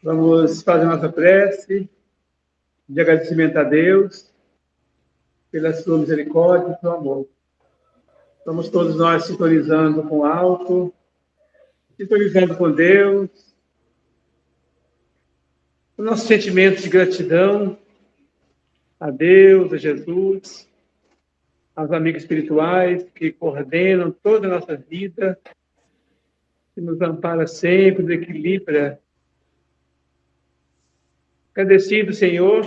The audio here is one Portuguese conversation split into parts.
Vamos fazer nossa prece de agradecimento a Deus pela sua misericórdia e seu amor. Estamos todos nós sintonizando com o alto, sintonizando com Deus, o nosso sentimento de gratidão a Deus, a Jesus, aos amigos espirituais que coordenam toda a nossa vida, que nos ampara sempre, nos equilibra. Agradecido, Senhor,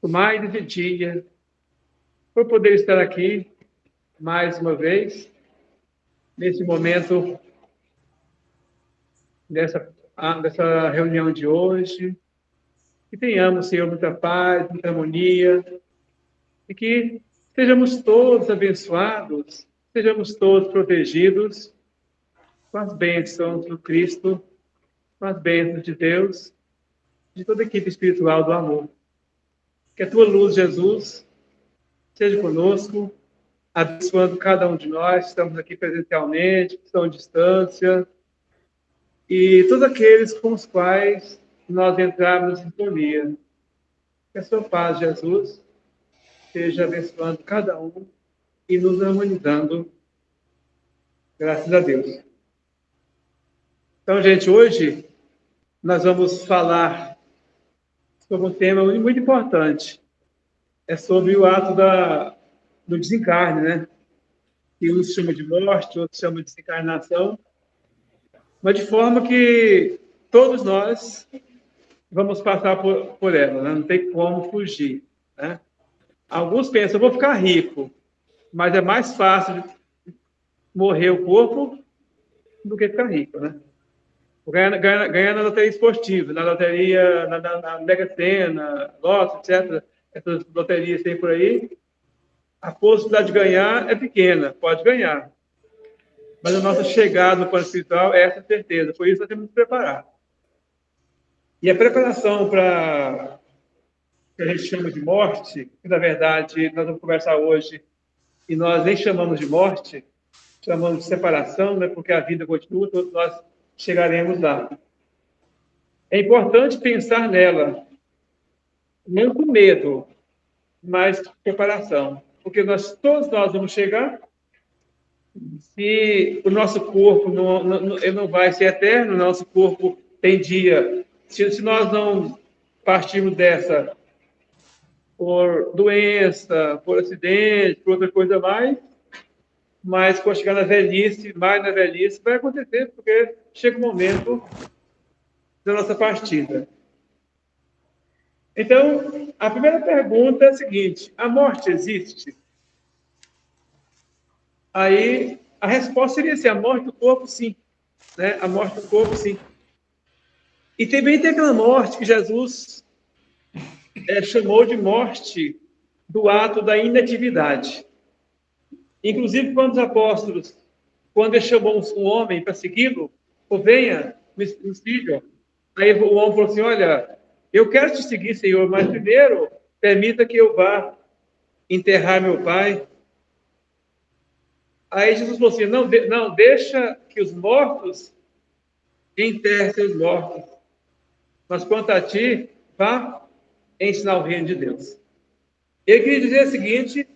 por mais esse dia, por poder estar aqui mais uma vez, nesse momento dessa reunião de hoje. Que tenhamos, Senhor, muita paz, muita harmonia, e que sejamos todos abençoados, sejamos todos protegidos com as bênçãos do Cristo, com as bênçãos de Deus, de toda a equipe espiritual do amor. Que a tua luz, Jesus, seja conosco, abençoando cada um de nós, que estamos aqui presencialmente, que estão à distância, e todos aqueles com os quais nós entrarmos em sintonia. Que a sua paz, Jesus, esteja abençoando cada um e nos harmonizando. Graças a Deus. Então, gente, hoje nós vamos falar sobre um tema muito importante. É sobre o ato do desencarne, né? Que uns chamam de morte, outros chamam de desencarnação, mas de forma que todos nós vamos passar por ela, né? Não tem como fugir, né? Alguns pensam, eu vou ficar rico, mas é mais fácil morrer o corpo do que ficar rico, né? Ganhar na loteria esportiva, na loteria, na Mega Sena, Loto, etc., essas loterias que tem por aí, a possibilidade de ganhar é pequena, pode ganhar. Mas a nossa chegada no plano espiritual é essa certeza, por isso nós temos que nos preparar. E a preparação para o que a gente chama de morte, que na verdade nós vamos conversar hoje, e nós nem chamamos de morte, chamamos de separação, né, porque a vida continua, todos nós chegaremos lá. É importante pensar nela, não com medo, mas com preparação, porque todos nós vamos chegar. Se o nosso corpo não vai ser eterno, o nosso corpo tem dia. Se nós não partirmos dessa por doença, por acidente, por outra coisa mais, mas quando chegar na velhice, mais na velhice, vai acontecer, porque chega o momento da nossa partida. Então, a primeira pergunta é a seguinte: a morte existe? Aí, a resposta seria assim: a morte do corpo, sim. Né? A morte do corpo, sim. E também tem aquela morte que Jesus chamou de morte do ato da inatividade. Inclusive, quando os apóstolos, quando ele chamou um homem para segui-lo, venha, me siga. Aí o homem falou assim: olha, eu quero te seguir, Senhor, mas primeiro permita que eu vá enterrar meu pai. Aí Jesus falou assim: não, deixa que os mortos enterrem seus mortos. Mas quanto a ti, vá ensinar o reino de Deus. Ele queria dizer o seguinte: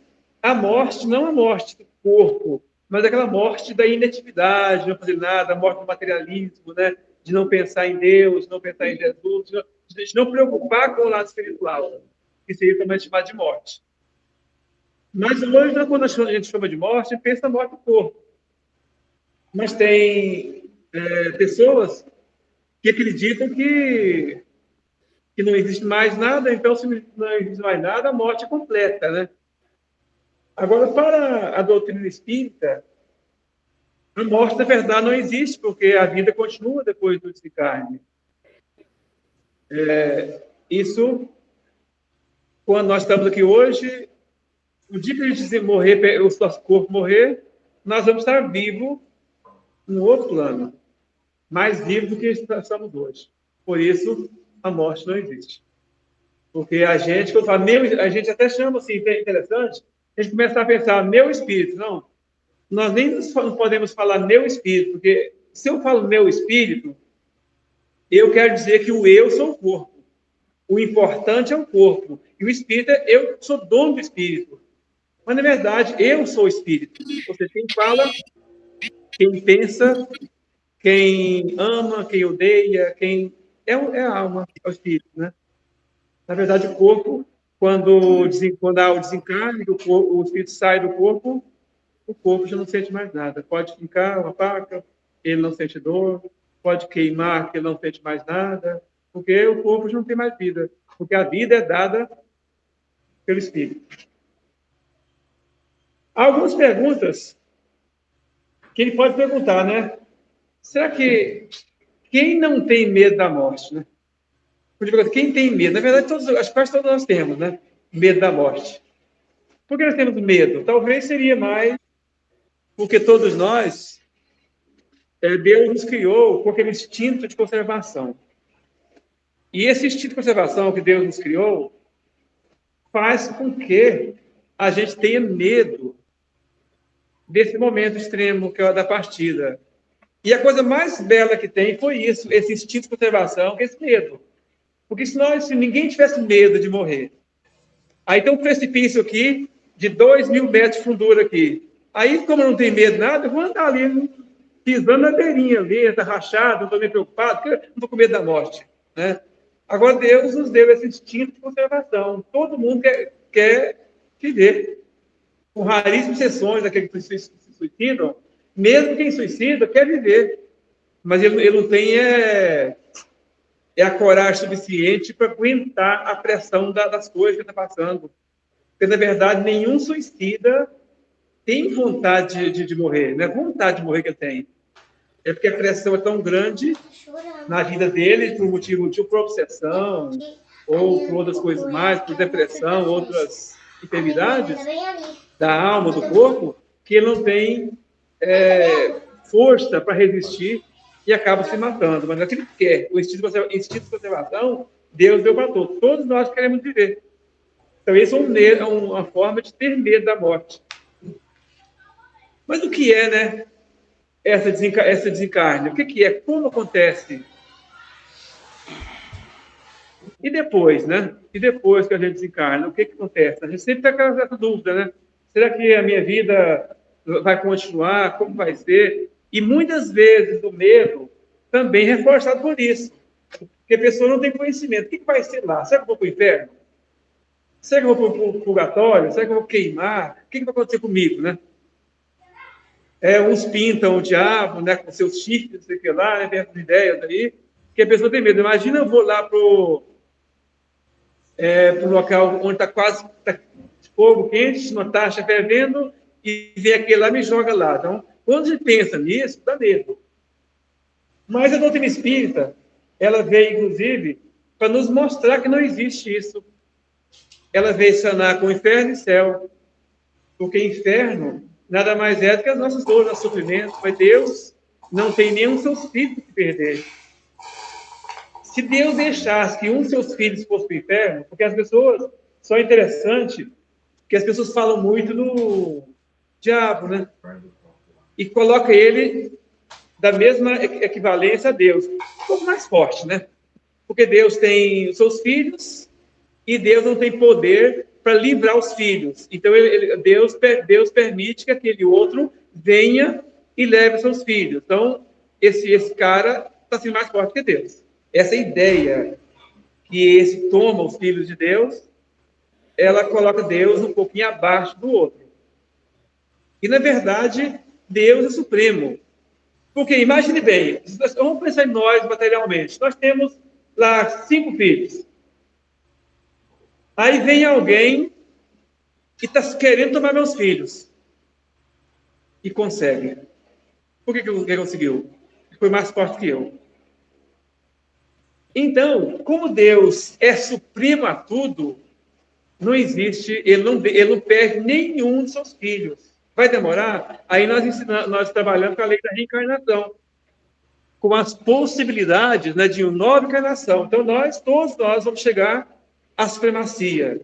a morte não é a morte do corpo, mas aquela morte da inatividade, de não fazer nada, a morte do materialismo, né? De não pensar em Deus, não pensar em Jesus, de não preocupar com o lado espiritual, que seria também chamado de morte. Mas hoje, quando a gente chama de morte, a gente pensa na morte do corpo. Mas tem pessoas que acreditam que não existe mais nada, então, se não existe mais nada, a morte é completa, né? Agora, para a doutrina espírita, a morte, na verdade, não existe, porque a vida continua depois do desencarne. Isso, quando nós estamos aqui hoje, o dia que a gente morrer, o nosso corpo morrer, nós vamos estar vivos no outro plano, mais vivos do que estamos hoje. Por isso, a morte não existe. Porque a gente, quando fala, a gente até chama assim, é interessante, a gente começa a pensar, meu espírito, não. Nós nem podemos falar meu espírito, porque se eu falo meu espírito, eu quero dizer que o eu sou o corpo. O importante é o corpo. E o espírito, eu sou dono do espírito. Mas, na verdade, eu sou o espírito. Ou seja, quem fala, quem pensa, quem ama, quem odeia, quem... É a alma, é o espírito, né? Na verdade, o corpo, quando há o desencarne, o espírito sai do corpo, o corpo já não sente mais nada. Pode fincar uma faca, ele não sente dor. Pode queimar, que ele não sente mais nada. Porque o corpo já não tem mais vida. Porque a vida é dada pelo espírito. Há algumas perguntas que ele pode perguntar, né? Será que quem não tem medo da morte, né? Quem tem medo? Na verdade, quase todos nós temos, né? Medo da morte. Por que nós temos medo? Talvez seria mais porque todos nós, Deus nos criou com aquele instinto de conservação. E esse instinto de conservação que Deus nos criou faz com que a gente tenha medo desse momento extremo que é o da partida. E a coisa mais bela que tem foi isso, esse instinto de conservação, que é esse medo. Porque se ninguém tivesse medo de morrer, aí tem um precipício aqui de 2.000 metros de fundura aqui. Aí, como eu não tenho medo de nada, eu vou andar ali, pisando na beirinha ali, está rachado, não estou nem preocupado, porque eu não estou com medo da morte. Né? Agora, Deus nos deu esse instinto de conservação. Todo mundo quer viver. Com raríssimas exceções daqueles que se suicidam, mesmo quem suicida quer viver. Mas ele não tem a coragem suficiente para aguentar a pressão das coisas que está passando. Porque, na verdade, nenhum suicida tem vontade de morrer. Não é vontade de morrer que ele tem. É porque a pressão é tão grande na vida dele, por motivo de por obsessão, ou por outras coisas mais, por depressão, outras enfermidades da alma, do corpo, que ele não tem força para resistir e acaba se matando. Mas não é que ele quer. O instinto de conservação, Deus deu para todos. Todos nós queremos viver. Então, isso é uma forma de ter medo da morte. Mas o que é, né? Essa desencarne? O que é? Como acontece? E depois, né? E depois que a gente desencarna, o que acontece? A gente sempre tem essa dúvida, né? Será que a minha vida vai continuar? Como vai ser? E muitas vezes o medo também é reforçado por isso. Porque a pessoa não tem conhecimento. O que vai ser lá? Será que eu vou para o inferno? Será que eu vou para o purgatório? Será que eu vou queimar? O que vai acontecer comigo, né? Uns pintam o diabo, né, com seus chifres, não sei o que lá, né, tem essas ideias aí, que a pessoa tem medo. Imagina eu vou lá pro local onde está quase fogo quente, uma taxa fervendo, e vem aquele lá e me joga lá. Então, quando a gente pensa nisso, dá medo. Mas a doutrina espírita, ela veio, inclusive, para nos mostrar que não existe isso. Ela veio sanar com inferno e céu. Porque inferno nada mais é do que as nossas dores, nossos sofrimentos. Mas Deus não tem nenhum seus filhos que perder. Se Deus deixasse que um de seus filhos fosse para o inferno, porque as pessoas, só é interessante, que as pessoas falam muito no diabo, né? E coloca ele da mesma equivalência a Deus. Um pouco mais forte, né? Porque Deus tem os seus filhos e Deus não tem poder para livrar os filhos. Então, Deus permite que aquele outro venha e leve seus filhos. Então, esse cara está sendo mais forte que Deus. Essa ideia que esse toma os filhos de Deus, ela coloca Deus um pouquinho abaixo do outro. E, na verdade, Deus é supremo. Porque, imagine bem, vamos pensar em nós materialmente. Nós temos lá 5 filhos. Aí vem alguém que está querendo tomar meus filhos. E consegue. Por que ele conseguiu? Foi mais forte que eu. Então, como Deus é supremo a tudo, não existe, ele não perde nenhum de seus filhos. Vai demorar? Aí nós trabalhamos com a lei da reencarnação, com as possibilidades, né, de uma nova encarnação. Então, todos nós vamos chegar à supremacia.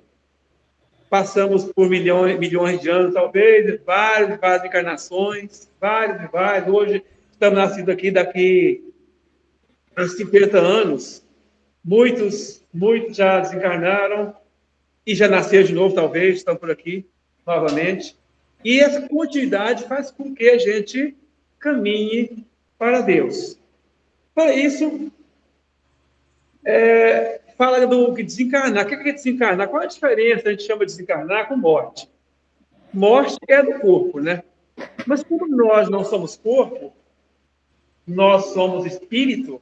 Passamos por milhões de anos, talvez, várias encarnações, várias. Hoje estamos nascidos aqui, daqui uns 50 anos, muitos já desencarnaram e já nasceram de novo, talvez, estão por aqui novamente. E essa continuidade faz com que a gente caminhe para Deus. Para isso, fala do que desencarnar. O que é desencarnar? Qual a diferença? A gente chama de desencarnar com morte. Morte é do corpo, né? Mas como nós não somos corpo, nós somos espírito,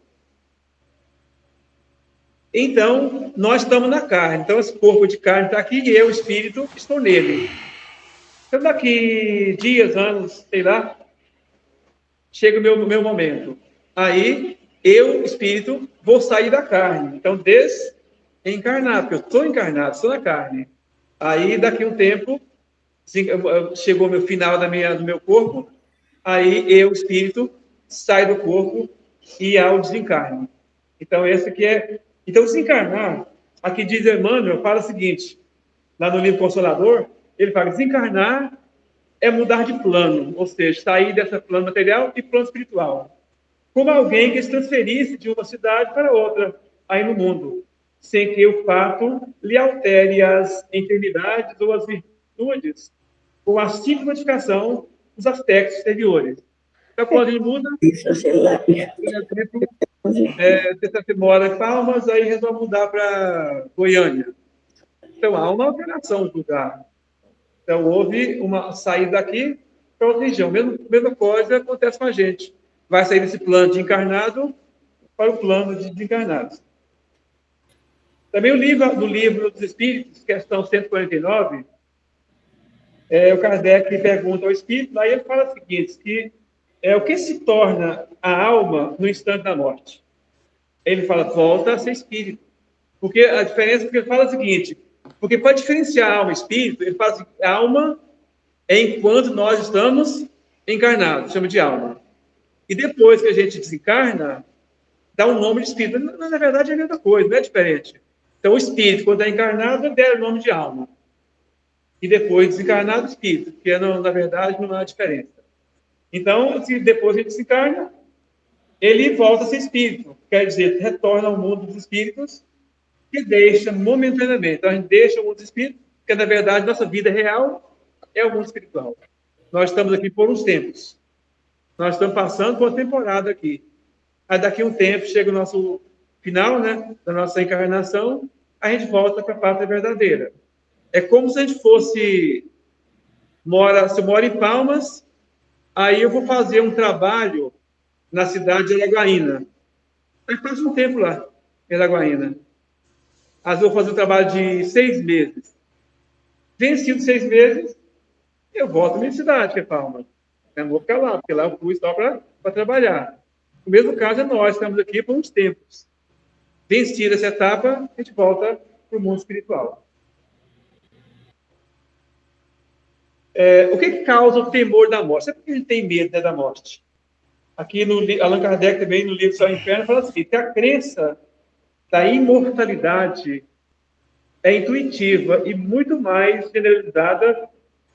então nós estamos na carne. Então esse corpo de carne está aqui e eu, espírito, estou nele. Então daqui dias, anos, sei lá, chega o meu momento. Aí eu, espírito, vou sair da carne. Então desencarnar, porque eu estou encarnado, estou na carne. Aí daqui um tempo chegou o meu final do meu corpo, aí eu, espírito, saio do corpo e há o desencarne. Então, esse aqui é... Então, desencarnar, aqui diz Emmanuel, fala o seguinte, lá no livro Consolador, ele fala, desencarnar é mudar de plano, ou seja, sair dessa plano material e plano espiritual. Como alguém que se transferisse de uma cidade para outra, aí no mundo, sem que o fato lhe altere as enfermidades ou as virtudes, com a simples modificação dos aspectos exteriores. Então, quando ele muda, por exemplo, você mora em Palmas, aí resolve mudar para Goiânia. Então, há uma alteração do lugar. Então, houve uma saída daqui para outra região. Mesma coisa acontece com a gente. Vai sair desse plano de encarnado para o plano de desencarnados. Também no livro dos Espíritos, questão 149, o Kardec pergunta ao Espírito, aí ele fala o seguinte, que o que se torna a alma no instante da morte? Ele fala, volta a ser espírito. Porque a diferença é que ele fala o seguinte, porque para diferenciar alma e espírito, ele fala assim, a alma é enquanto nós estamos encarnados, chama de alma. E depois que a gente desencarna, dá um nome de espírito. Na verdade, é a mesma coisa, não é diferente. Então, o espírito, quando é encarnado, der o nome de alma. E depois, desencarnado, espírito, porque, na verdade, não há diferença. Então, se depois a gente desencarna, ele volta a ser espírito. Quer dizer, retorna ao mundo dos espíritos, que deixa momentaneamente. Então, a gente deixa o mundo dos espíritos, porque, na verdade, nossa vida real é o mundo espiritual. Nós estamos aqui por uns tempos. Nós estamos passando por uma temporada aqui. Aí, daqui a um tempo, chega o nosso final, né, da nossa encarnação, a gente volta para a pátria verdadeira. É como se a gente fosse... se eu moro em Palmas, aí eu vou fazer um trabalho na cidade de Araguaína. Aí passo um tempo lá, em Araguaína. Às vezes eu vou fazer um trabalho de 6 meses. Vencido 6 meses, eu volto à minha cidade, que é Palmas. Eu não vou ficar lá, porque lá eu fui só para trabalhar. O mesmo caso é nós, estamos aqui por uns tempos. Vencida essa etapa, a gente volta para o mundo espiritual. O que causa o temor da morte? Sempre que a gente tem medo, né, da morte. Aqui no Allan Kardec também, no livro Céu e Inferno, fala assim, que a crença da imortalidade é intuitiva e muito mais generalizada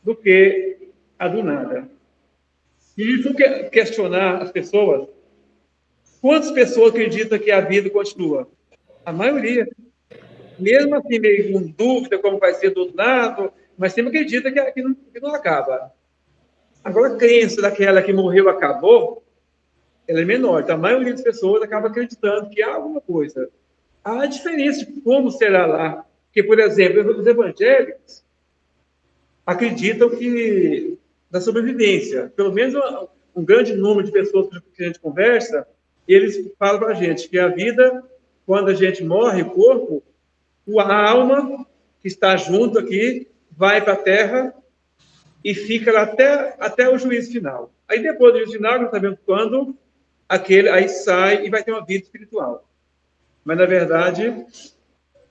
do que a do nada. E isso questionar as pessoas, quantas pessoas acreditam que a vida continua? A maioria. Mesmo assim, meio com dúvida como vai ser do outro lado, mas sempre acredita que não acaba. Agora, a crença daquela que morreu acabou, ela é menor. Então, a maioria das pessoas acaba acreditando que há alguma coisa. Há diferença de como será lá. Porque, por exemplo, os evangélicos acreditam que da sobrevivência. Pelo menos um grande número de pessoas que a gente conversa, eles falam para a gente que a vida, quando a gente morre, o corpo, a alma que está junto aqui, vai para a terra e fica lá até o juízo final. Aí depois do juízo final, não sabemos quando, aí sai e vai ter uma vida espiritual. Mas, na verdade,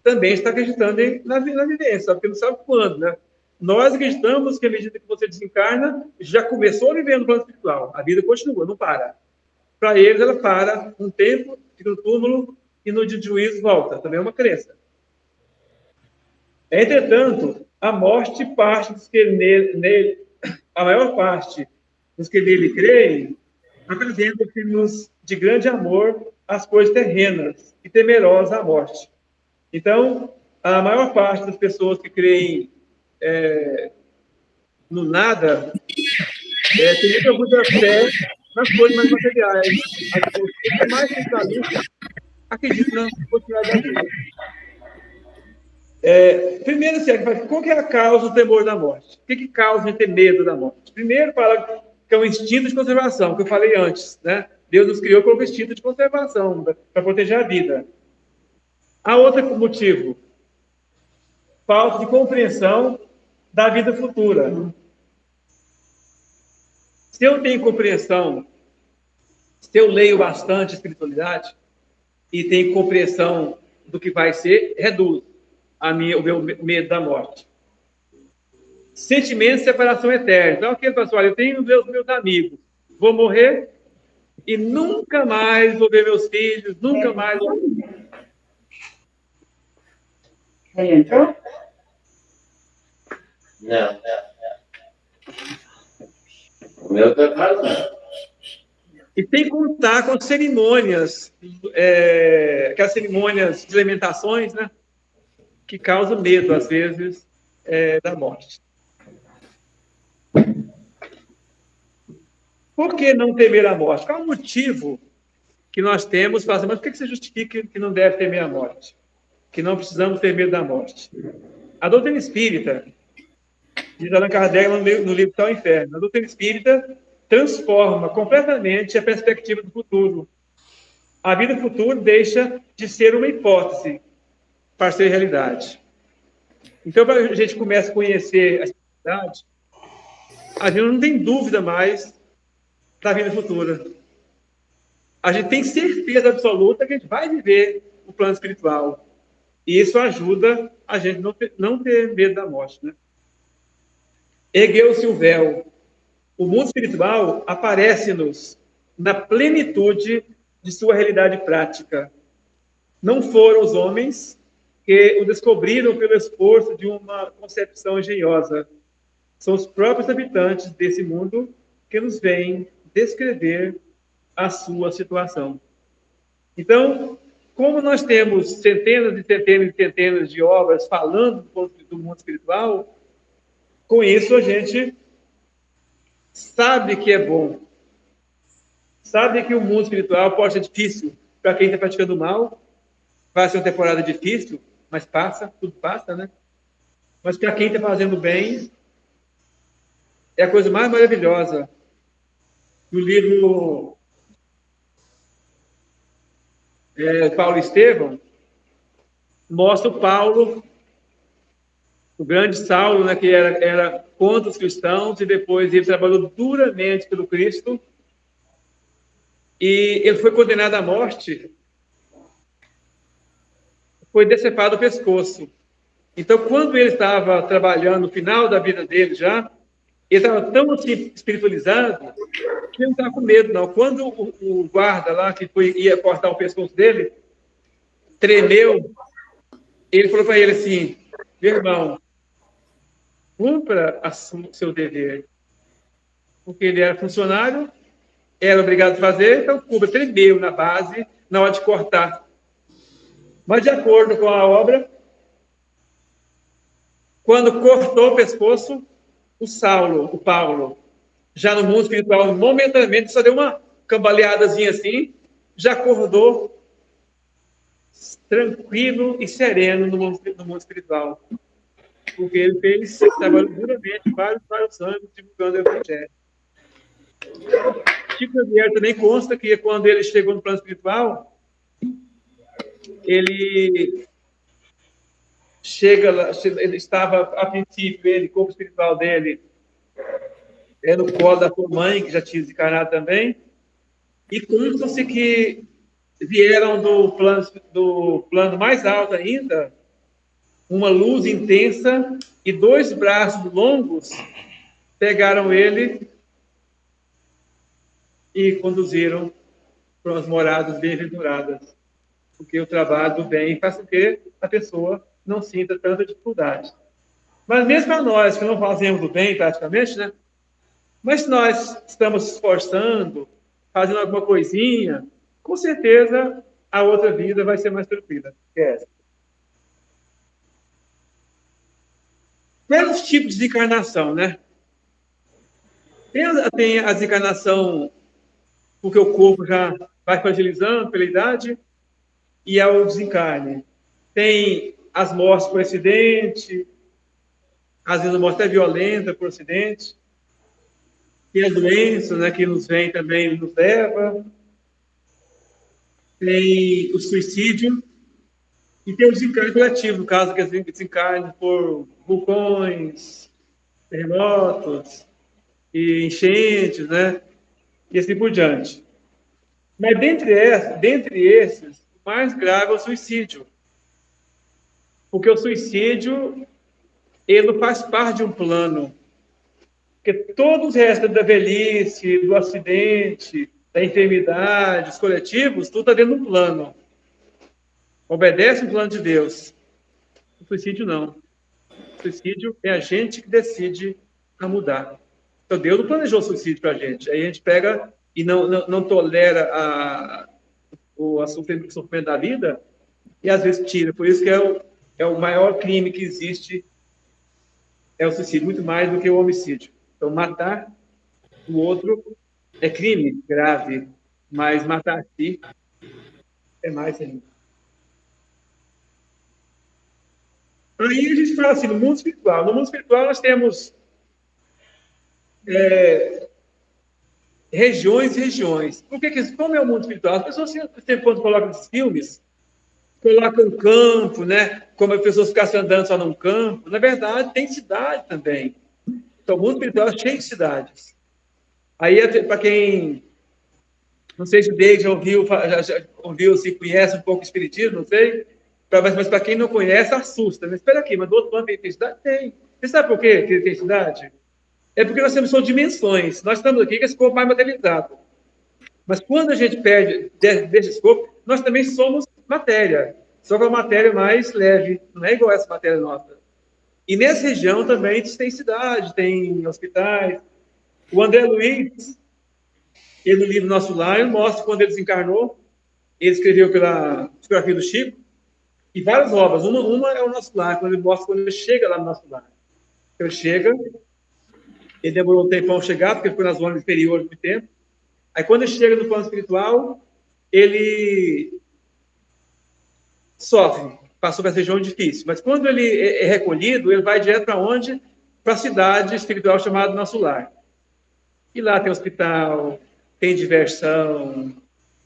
também está acreditando na vivência, porque não sabe quando, né? Nós acreditamos que, à medida que você desencarna, já começou a viver no plano espiritual. A vida continua, não para. Para eles, ela para um tempo, fica no túmulo, e no dia de juízo volta. Também é uma crença. Entretanto, a morte parte dos que nele, a maior parte dos que nele creem, apresenta signos de grande amor as coisas terrenas e temerosas à morte. Então, a maior parte das pessoas que creem no nada tem muita fé nas coisas mais materiais. As pessoas que mais centralistas acreditam na possibilidade da vida. Primeiro, assim, qual que é a causa do temor da morte? O que causa de ter medo da morte? Primeiro, fala que é um instinto de conservação, que eu falei antes, né? Deus nos criou com um instinto de conservação, para proteger a vida. Há outro motivo, falta de compreensão da vida futura. Se eu tenho compreensão, se eu leio bastante espiritualidade e tenho compreensão do que vai ser, reduz o meu medo da morte. Sentimento de separação eterna. Então, aquele pessoal, olha, eu tenho meus amigos, vou morrer e nunca mais vou ver meus filhos, nunca mais vou... Ele entrou? Não. O meu está falando. E tem que contar com as cerimônias, aquelas cerimônias de alimentações, né? Que causam medo, às vezes, da morte. Por que não temer a morte? Qual é o motivo que nós temos para mas por que você justifica que não deve temer a morte? Que não precisamos ter medo da morte? A doutrina espírita, diz Allan Kardec no livro Tal Inferno, a doutrina espírita transforma completamente a perspectiva do futuro. A vida futura deixa de ser uma hipótese para ser realidade. Então, para a gente começar a conhecer a espiritualidade, a gente não tem dúvida mais da vida futura. A gente tem certeza absoluta que a gente vai viver o plano espiritual. E isso ajuda a gente não ter medo da morte, né? Ergueu-se o véu. O mundo espiritual aparece-nos na plenitude de sua realidade prática. Não foram os homens que o descobriram pelo esforço de uma concepção engenhosa. São os próprios habitantes desse mundo que nos vêm descrever a sua situação. Então, como nós temos centenas e centenas e centenas de obras falando do mundo espiritual, com isso a gente sabe que é bom. Sabe que o mundo espiritual pode ser difícil para quem está praticando mal. Vai ser uma temporada difícil, mas passa, tudo passa, né? Mas para quem está fazendo bem, é a coisa mais maravilhosa. No livro Paulo Estevão, mostra o Paulo, o grande Saulo, né, que era contra os cristãos, e depois ele trabalhou duramente pelo Cristo, e ele foi condenado à morte, foi decepado o pescoço. Então, quando ele estava trabalhando no final da vida dele já, ele estava tão assim, espiritualizado que ele não estava com medo, não. Quando o guarda lá, que ia cortar o pescoço dele, tremeu, ele falou para ele assim, meu irmão, cumpra o seu dever. Porque ele era funcionário, era obrigado a fazer, então cumpra. Tremeu na base, na hora de cortar. Mas, de acordo com a obra, quando cortou o pescoço, o Paulo, já no mundo espiritual, momentaneamente, só deu uma cambaleadazinha assim, já acordou tranquilo e sereno no mundo espiritual. Porque ele trabalhou duramente vários anos divulgando o Evangelho. Chico Xavier também consta que quando ele chegou no plano espiritual, ele chega lá, ele estava, a princípio, o corpo espiritual dele no colo da sua mãe, que já tinha desencarnado também, e consta-se que vieram do plano mais alto ainda, uma luz intensa e 2 braços longos pegaram ele e conduziram para as moradas bem-aventuradas. Porque o trabalho do bem faz com que a pessoa não sinta tanta dificuldade. Mas mesmo para nós que não fazemos o bem praticamente, né? Mas se nós estamos se esforçando, fazendo alguma coisinha, com certeza a outra vida vai ser mais tranquila que essa. Quais os tipos de encarnação, né? Tem a desencarnação porque o corpo já vai fragilizando pela idade e é o desencarne. Tem as mortes por acidente, às vezes a morte é violenta por acidente. Tem as doenças, né, que nos vem também, nos leva. Tem o suicídio e tem o desencarne coletivo, no caso que é desencarne por vulcões, terremotos e enchentes, né? E assim por diante. Mas dentre esses, o mais grave é o suicídio. Porque o suicídio, ele não faz parte de um plano. Porque todos os restos da velhice, do acidente, da enfermidade, os coletivos, tudo está dentro de um plano. Obedece o plano de Deus. O suicídio não. O suicídio é a gente que decide a mudar. Então Deus não planejou o suicídio para a gente. Aí a gente pega e não tolera o sofrimento da vida e às vezes tira. Por isso que é o maior crime que existe, é o suicídio, muito mais do que o homicídio. Então matar o outro é crime grave, mas matar a si é mais ainda. Aí a gente fala assim, no mundo espiritual. No mundo espiritual nós temos regiões e regiões. Como é o mundo espiritual? As pessoas sempre quando colocam esses filmes, colocam um campo, né? Como as pessoas ficassem andando só num campo. Na verdade, tem cidade também. Então, o mundo espiritual é cheio de cidades. Aí, para quem... Não sei se o David já ouviu, se conhece um pouco o espiritismo, não sei. Mas para quem não conhece, assusta. Mas espera aqui, mas do outro lado tem cidade? Tem. Você sabe por quê que tem cidade? É porque nós temos só dimensões. Nós estamos aqui com esse corpo mais materializado. Mas quando a gente perde desse corpo, nós também somos matéria. Só que a matéria mais leve, não é igual a essa matéria nossa. E nessa região também tem cidade, tem hospitais. O André Luiz, ele no livro Nosso Lar, ele mostra quando ele desencarnou, ele escreveu pela psicografia do Chico, e várias obras. Uma é o Nosso Lar, quando ele mostra quando ele chega lá no Nosso Lar. Ele chega, ele demorou um tempão a chegar, porque foi nas zonas inferiores muito tempo. Aí quando ele chega no plano espiritual, ele sofre, passou por essa região difícil. Mas quando ele é recolhido, ele vai direto para onde? Para a cidade espiritual chamada Nosso Lar. E lá tem hospital, tem diversão,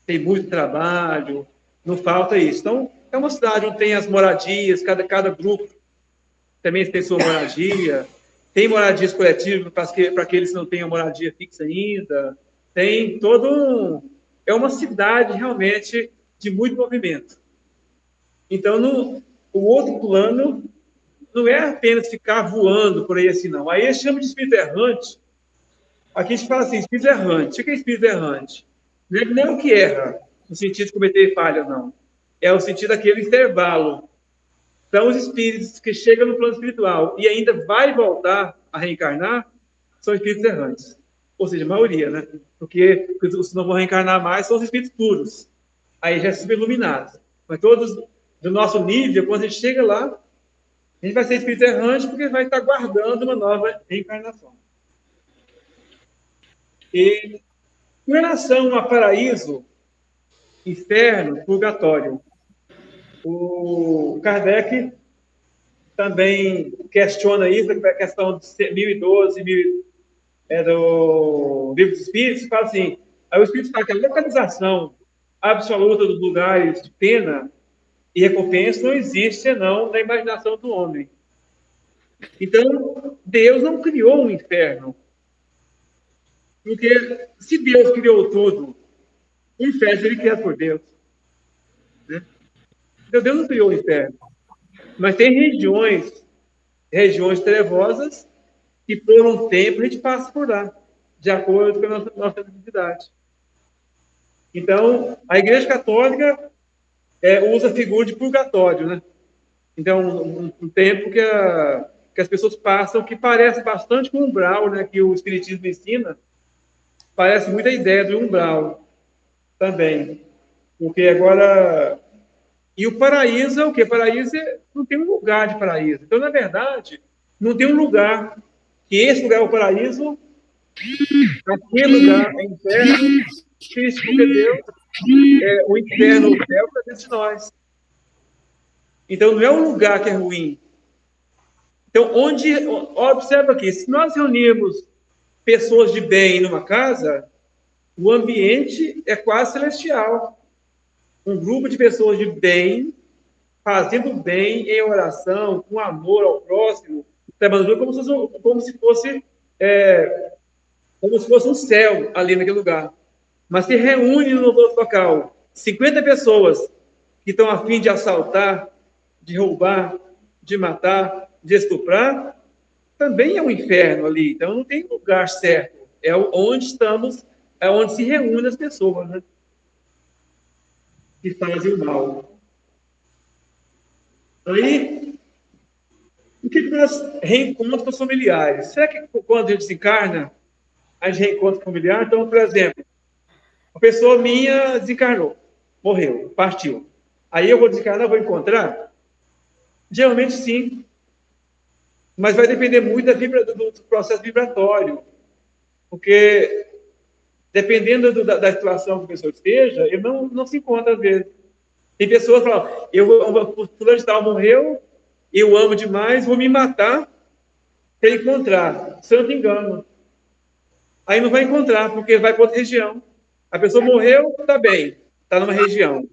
tem muito trabalho, não falta isso. Então, é uma cidade onde tem as moradias, cada grupo também tem sua moradia, tem moradias coletivas para aqueles que não têm a moradia fixa ainda, tem é uma cidade realmente de muito movimento. Então, o outro plano não é apenas ficar voando por aí assim, não. Aí eles chamam de espírito errante. Aqui a gente fala assim, espírito errante. O que é espírito errante? Não é o que erra, no sentido de cometer falha, não. É o sentido daquele intervalo. Então, os espíritos que chegam no plano espiritual e ainda vai voltar a reencarnar, são espíritos errantes. Ou seja, a maioria, né? Porque os que não vão reencarnar mais são os espíritos puros. Aí já são iluminados. Mas todos do nosso nível, quando a gente chega lá, a gente vai ser espírito errante porque vai estar guardando uma nova reencarnação. E com relação a paraíso, inferno, purgatório, o Kardec também questiona isso, a questão de 1012, do Livro dos Espíritos, fala assim, aí o Espírito fala que a localização absoluta dos lugares de pena e recompensa não existe senão na imaginação do homem. Então, Deus não criou um inferno. Porque se Deus criou tudo, o inferno seria criado por Deus. Né? Então, Deus não criou o inferno. Mas tem regiões trevosas, que por um tempo a gente passa por lá, de acordo com a nossa necessidade. Então, a Igreja Católica usa a figura de purgatório, né? Então, um tempo que as pessoas passam, que parece bastante com o umbral, né? Que o Espiritismo ensina, parece muito a ideia do umbral também. Porque agora... E o paraíso é o quê? Paraíso não tem um lugar de paraíso. Então, na verdade, não tem um lugar. Que esse lugar é o paraíso, aquele lugar é inferno, triste porque Deus, o inferno, o céu, está dentro de nós. Então, não é um lugar que é ruim. Então, observa aqui, se nós reunirmos pessoas de bem numa casa, o ambiente é quase celestial. Um grupo de pessoas de bem, fazendo bem em oração, com amor ao próximo, trabalhando como se fosse um céu ali naquele lugar. Mas se reúne no outro local 50 pessoas que estão a fim de assaltar, de roubar, de matar, de estuprar, também é um inferno ali. Então não tem lugar certo. É onde estamos, é onde se reúnem as pessoas, né? Que fazem o mal. Aí, o que nós reencontramos com os familiares? Será que quando a gente desencarna, a gente reencontra familiar? Então, por exemplo, a pessoa minha desencarnou, morreu, partiu. Aí eu vou desencarnar, vou encontrar? Geralmente sim. Mas vai depender muito do processo vibratório. Porque, dependendo da situação que a pessoa esteja, ele não se encontra às vezes. Tem pessoas que falam, fulano de tal morreu, eu amo demais, vou me matar para encontrar. Santo engano. Aí não vai encontrar, porque vai para outra região. A pessoa morreu, está bem, está numa região.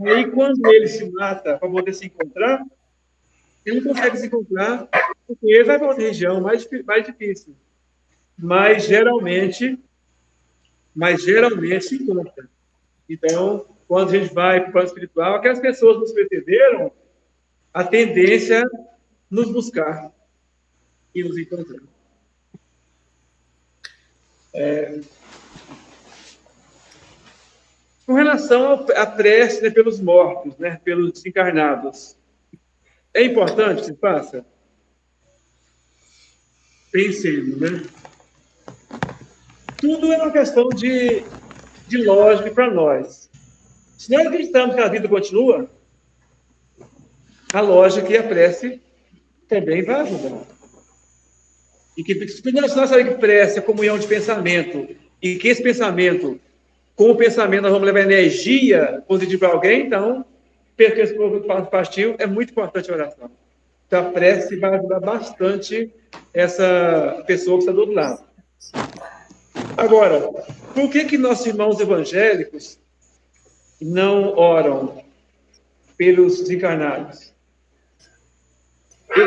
Aí, quando ele se mata para poder se encontrar, ele não consegue se encontrar, porque ele vai para outra região, mais difícil. Mas geralmente se encontra. Então, quando a gente vai para o plano espiritual, aquelas pessoas nos precederam, a tendência é nos buscar e nos encontrar. Com relação à prece, né, pelos mortos, né, pelos desencarnados, é importante que se faça? Pensando, né? Tudo é uma questão de lógica para nós. Se nós acreditamos que a vida continua, a lógica e a prece também vai ajudar. E que se nós sabemos que prece é comunhão de pensamento, e que esse pensamento, com o pensamento, nós vamos levar energia positiva para alguém, então, porque esse povo partiu, é muito importante a oração. Então, a prece vai ajudar bastante essa pessoa que está do outro lado. Agora, por que nossos irmãos evangélicos não oram pelos desencarnados?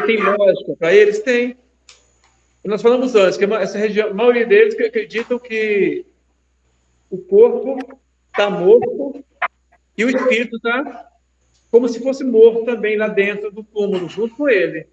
Tem lógica para eles? Tem. Nós falamos antes que essa região, a maioria deles acreditam que o corpo está morto e o espírito está como se fosse morto também lá dentro do túmulo, junto com ele.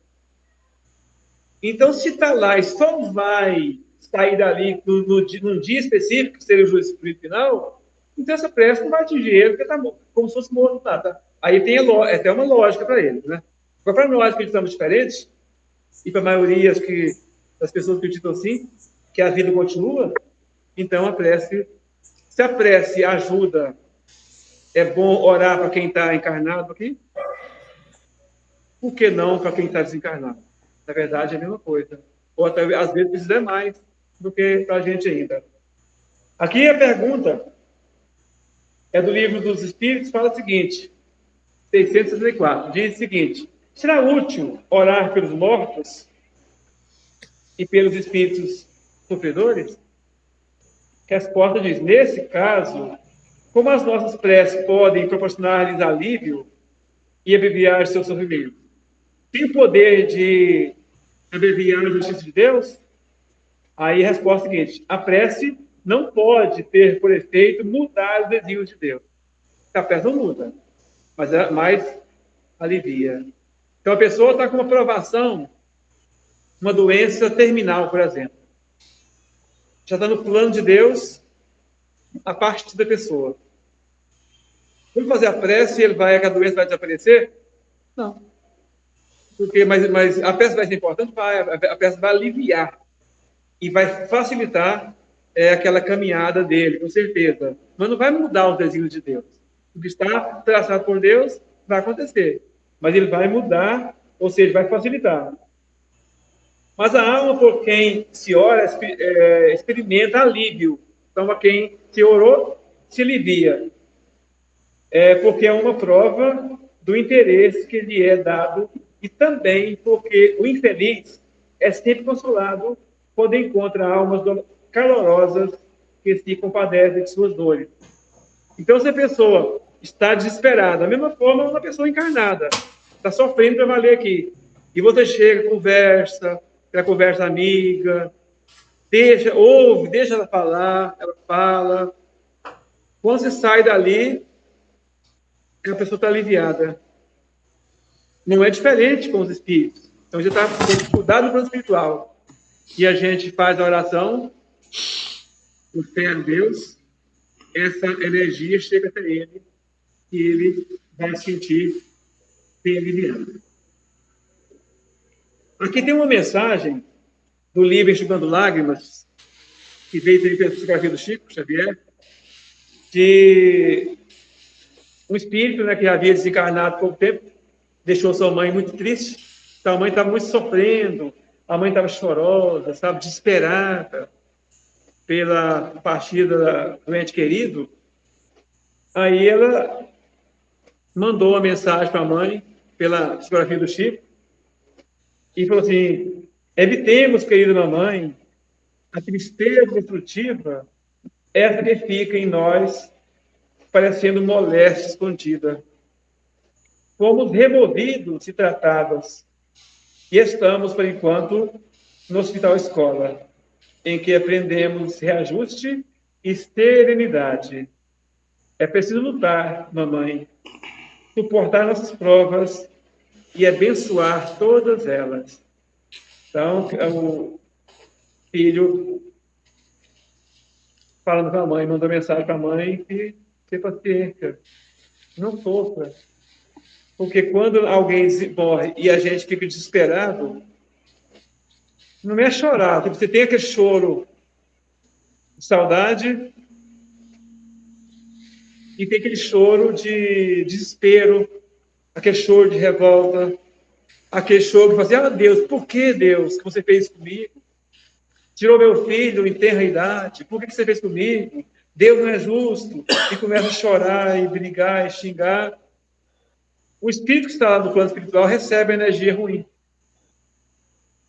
Então, se está lá e só vai sair dali num dia específico, que seria o juízo final, então essa prece não vai atingir ele, porque está como se fosse morto lá. Tá? Aí tem até uma lógica para eles, né? Agora, para nós que estamos diferentes, e para a maioria das pessoas que acreditam assim, que a vida continua, então a prece, se a prece ajuda, é bom orar para quem está encarnado aqui, por que não para quem está desencarnado? Na verdade, é a mesma coisa. Ou até, às vezes, precisa mais do que para a gente ainda. Aqui a pergunta é do Livro dos Espíritos, fala o seguinte, 664, diz o seguinte: será útil orar pelos mortos e pelos espíritos sofredores? Resposta diz: nesse caso, como as nossas preces podem proporcionar-lhes alívio e abreviar seu sofrimento? Tem o poder de abreviar a justiça de Deus? Aí a resposta é a seguinte: a prece não pode ter por efeito mudar os desígnios de Deus. A prece não muda, mas alivia. Então a pessoa está com uma provação, uma doença terminal, por exemplo. Já está no plano de Deus a parte da pessoa. Vamos fazer a prece e a doença vai desaparecer? Não. Mas a prece vai ser importante? A prece vai aliviar e vai facilitar aquela caminhada dele, com certeza. Mas não vai mudar os desígnios de Deus. O que está traçado por Deus vai acontecer. Mas ele vai mudar, ou seja, vai facilitar. Mas a alma por quem se ora experimenta alívio. Então, a quem se orou, se alivia. Porque é uma prova do interesse que lhe é dado e também porque o infeliz é sempre consolado quando encontra almas calorosas que se compadecem de suas dores. Então, se a pessoa está desesperada, da mesma forma, uma pessoa encarnada, está sofrendo para valer aqui, e você chega, conversa, aquela conversa amiga, ouve, deixa ela falar, ela fala. Quando você sai dali, a pessoa está aliviada. Não é diferente com os espíritos. Então, já está com dificuldade no plano espiritual. E a gente faz a oração, com fé a Deus, essa energia chega até ele e ele vai sentir bem aliviado. Aqui tem uma mensagem do livro Enxugando Lágrimas, que veio também pela psicografia do Chico Xavier, de um espírito, né, que havia desencarnado há pouco tempo, deixou sua mãe muito triste. Então, a mãe estava muito sofrendo, a mãe estava chorosa, sabe, desesperada pela partida do ente querido. Aí ela mandou uma mensagem para a mãe, pela psicografia do Chico, e falou assim: evitemos, querida mamãe, a tristeza destrutiva, essa que fica em nós, parecendo moléstia escondida. Fomos removidos e tratados, e estamos, por enquanto, no hospital escola, em que aprendemos reajuste e serenidade. É preciso lutar, mamãe, suportar nossas provas e abençoar todas elas. Então, o filho, falando com a mãe, mandou mensagem para a mãe que ter paciência, não sofra. Porque quando alguém morre e a gente fica desesperado, não é chorar, você tem aquele choro de saudade e tem aquele choro de desespero, aquele choro de revolta, aquele choro que fala assim: Deus, por que Deus que você fez comigo? Tirou meu filho em tenra idade, por que você fez comigo? Deus não é justo. E começa a chorar e brigar e xingar. O espírito que está lá no plano espiritual recebe a energia ruim.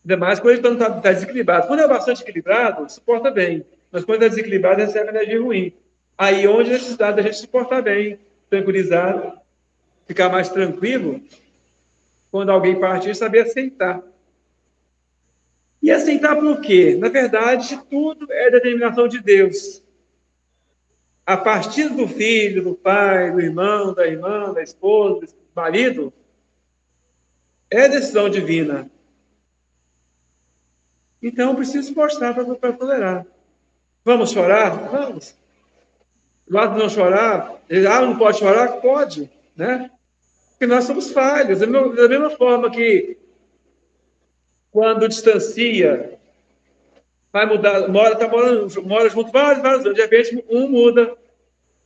Ainda mais quando ele está desequilibrado. Quando é bastante equilibrado, suporta bem. Mas quando é desequilibrado, recebe energia ruim. Aí onde a necessidade da gente suportar bem, tranquilizar, ficar mais tranquilo, quando alguém partir, saber aceitar. E aceitar por quê? Na verdade, tudo é determinação de Deus. A partir do filho, do pai, do irmão, da irmã, da esposa, do marido, é decisão divina. Então, preciso esforçar para tolerar. Vamos chorar? Vamos. Lado de não chorar, não pode chorar? Pode, né? Porque nós somos falhos. Da mesma forma que quando distancia, vai mudar, mora junto vários anos, de repente um muda,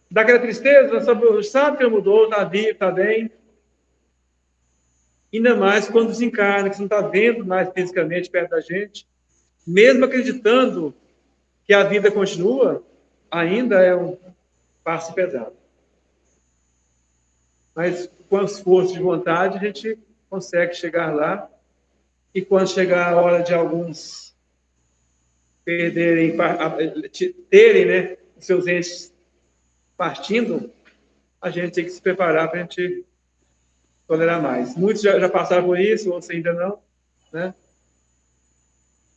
dá aquela tristeza, sabe que mudou, está vivo, está bem. Ainda mais quando desencarna, que você não está vendo mais fisicamente perto da gente, mesmo acreditando que a vida continua, ainda é um passo pesado. Mas com esforço de vontade, a gente consegue chegar lá. E quando chegar a hora de alguns terem, né, seus entes partindo, a gente tem que se preparar para a gente tolerar mais. Muitos já passaram por isso, outros ainda não, né?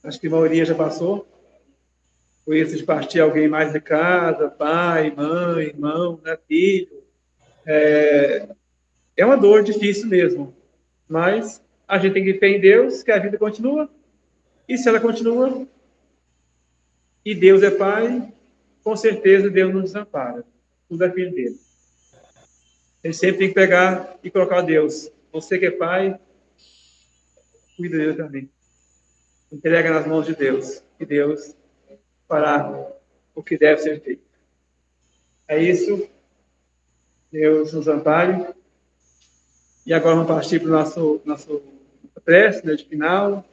Acho que a maioria já passou. Por isso de partir alguém mais de casa, pai, mãe, irmão, né, filho. É uma dor difícil mesmo, mas a gente tem que ter em Deus que a vida continua, e se ela continua, e Deus é Pai, com certeza Deus não desampara. Tudo é filho dele. Ele sempre tem que pegar e colocar Deus. Você que é pai, cuida dele também. Entrega nas mãos de Deus. E Deus fará o que deve ser feito. É isso. Deus nos ampare. E agora vamos partir para o nosso prece, né, de final.